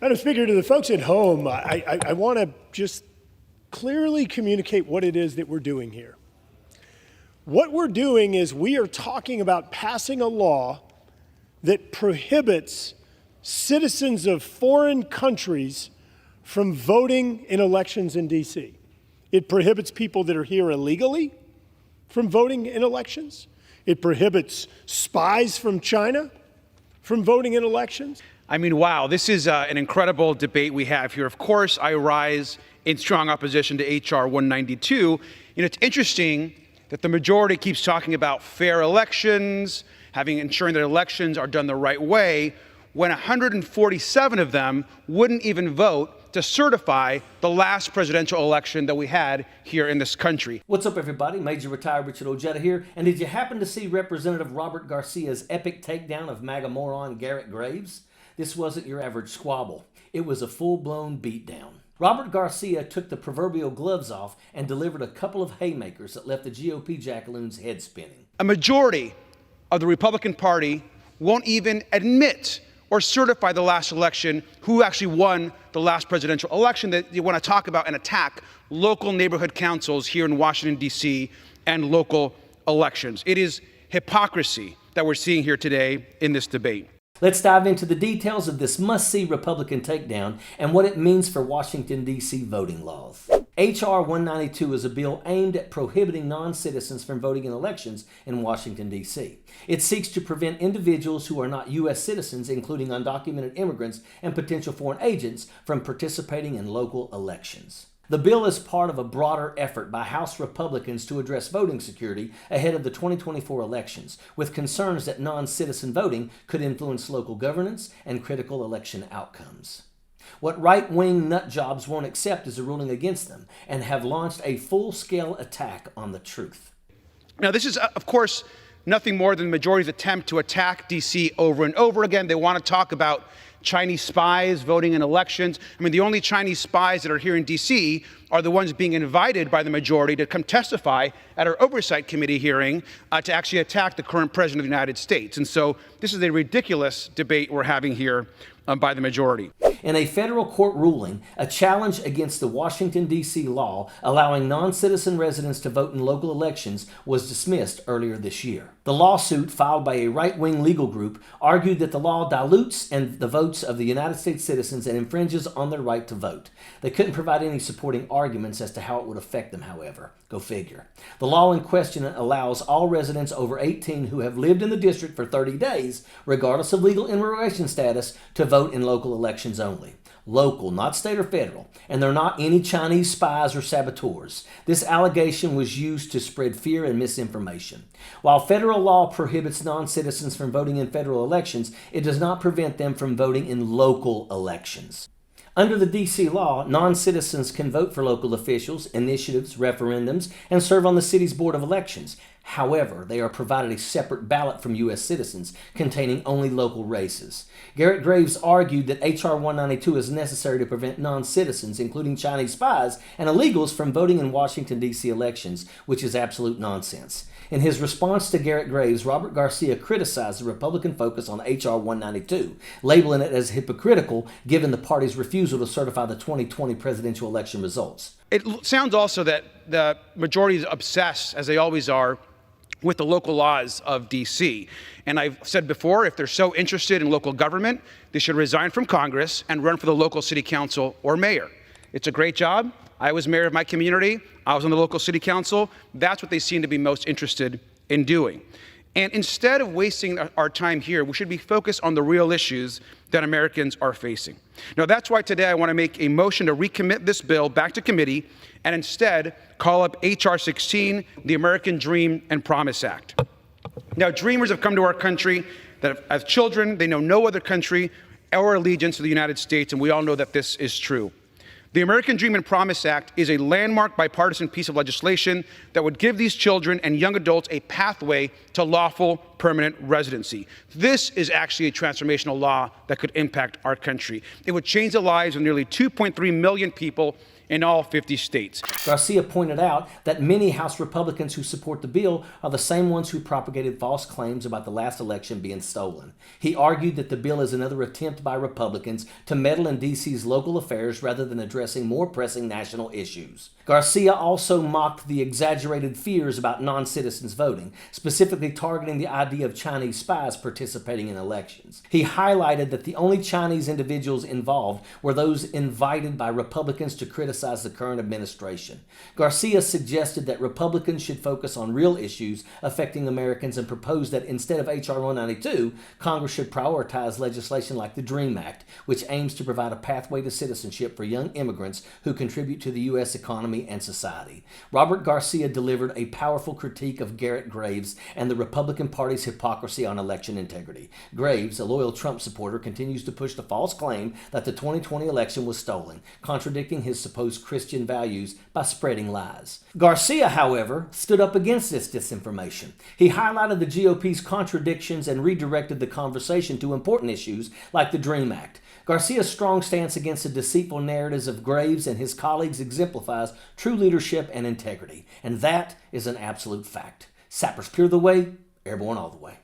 Madam Speaker, to the folks at home, I want to just clearly communicate what it is that we're doing here. What we're doing is we are talking about passing a law that prohibits citizens of foreign countries from voting in elections in D.C. It prohibits people that are here illegally from voting in elections. It prohibits spies from China from voting in elections. I mean, wow, this is an incredible debate we have here. Of course, I rise in strong opposition to H.R. 192. You know, it's interesting that the majority keeps talking about fair elections, ensuring that elections are done the right way, when 147 of them wouldn't even vote to certify the last presidential election that we had here in this country. What's up, everybody? Major Retired Richard Ojeda here. And did you happen to see Representative Robert Garcia's epic takedown of MAGA moron Garrett Graves? This wasn't your average squabble. It was a full-blown beatdown. Robert Garcia took the proverbial gloves off and delivered a couple of haymakers that left the GOP jackaloon's head spinning. A majority of the Republican Party won't even admit or certify the last election, who actually won the last presidential election, that you want to talk about and attack local neighborhood councils here in Washington, D.C. and local elections. It is hypocrisy that we're seeing here today in this debate. Let's dive into the details of this must-see Republican takedown and what it means for Washington, D.C. voting laws. H.R. 192 is a bill aimed at prohibiting non-citizens from voting in elections in Washington, D.C. It seeks to prevent individuals who are not U.S. citizens, including undocumented immigrants and potential foreign agents, from participating in local elections. The bill is part of a broader effort by House Republicans to address voting security ahead of the 2024 elections, with concerns that non-citizen voting could influence local governance and critical election outcomes. What right-wing nutjobs won't accept is a ruling against them and have launched a full-scale attack on the truth. Now, this is, of course, nothing more than the majority's attempt to attack D.C. over and over again. They want to talk about Chinese spies voting in elections. I mean, the only Chinese spies that are here in D.C. are the ones being invited by the majority to come testify at our Oversight Committee hearing to actually attack the current president of the United States. And so this is a ridiculous debate we're having here by the majority. In a federal court ruling, a challenge against the Washington, D.C. law allowing non-citizen residents to vote in local elections was dismissed earlier this year. The lawsuit, filed by a right-wing legal group, argued that the law dilutes the votes of the United States citizens and infringes on their right to vote. They couldn't provide any supporting arguments as to how it would affect them, however. Go figure. The law in question allows all residents over 18 who have lived in the district for 30 days, regardless of legal immigration status, to vote in local elections only. Local, not state or federal, and they're not any Chinese spies or saboteurs. This allegation was used to spread fear and misinformation. While federal law prohibits non-citizens from voting in federal elections, it does not prevent them from voting in local elections. Under the D.C. law, non-citizens can vote for local officials, initiatives, referendums, and serve on the city's Board of Elections. However, they are provided a separate ballot from U.S. citizens containing only local races. Garrett Graves argued that H.R. 192 is necessary to prevent non-citizens, including Chinese spies and illegals, from voting in Washington, D.C. elections, which is absolute nonsense. In his response to Garrett Graves, Robert Garcia criticized the Republican focus on H.R. 192, labeling it as hypocritical given the party's refusal to certify the 2020 presidential election results. It sounds also that the majority is obsessed, as they always are, with the local laws of D.C. And I've said before, if they're so interested in local government, they should resign from Congress and run for the local city council or mayor. It's a great job. I was mayor of my community. I was on the local city council. That's what they seem to be most interested in doing. And instead of wasting our time here, we should be focused on the real issues that Americans are facing. Now, that's why today I want to make a motion to recommit this bill back to committee and instead call up H.R. 16, the American Dream and Promise Act. Now, dreamers have come to our country that as children, they know no other country or allegiance to the United States, and we all know that this is true. The American Dream and Promise Act is a landmark bipartisan piece of legislation that would give these children and young adults a pathway to lawful permanent residency. This is actually a transformational law that could impact our country. It would change the lives of nearly 2.3 million people in all 50 states. Garcia pointed out that many House Republicans who support the bill are the same ones who propagated false claims about the last election being stolen. He argued that the bill is another attempt by Republicans to meddle in D.C.'s local affairs rather than addressing more pressing national issues. Garcia also mocked the exaggerated fears about non-citizens voting, specifically targeting the idea of Chinese spies participating in elections. He highlighted that the only Chinese individuals involved were those invited by Republicans to criticize the current administration. Garcia suggested that Republicans should focus on real issues affecting Americans and proposed that instead of H.R. 192, Congress should prioritize legislation like the DREAM Act, which aims to provide a pathway to citizenship for young immigrants who contribute to the U.S. economy and society. Robert Garcia delivered a powerful critique of Garrett Graves and the Republican Party's hypocrisy on election integrity. Graves, a loyal Trump supporter, continues to push the false claim that the 2020 election was stolen, contradicting his supposed Christian values by spreading lies. Garcia, however, stood up against this disinformation. He highlighted the GOP's contradictions and redirected the conversation to important issues like the DREAM Act. Garcia's strong stance against the deceitful narratives of Graves and his colleagues exemplifies true leadership and integrity, and that is an absolute fact. Sappers pure the way, airborne all the way.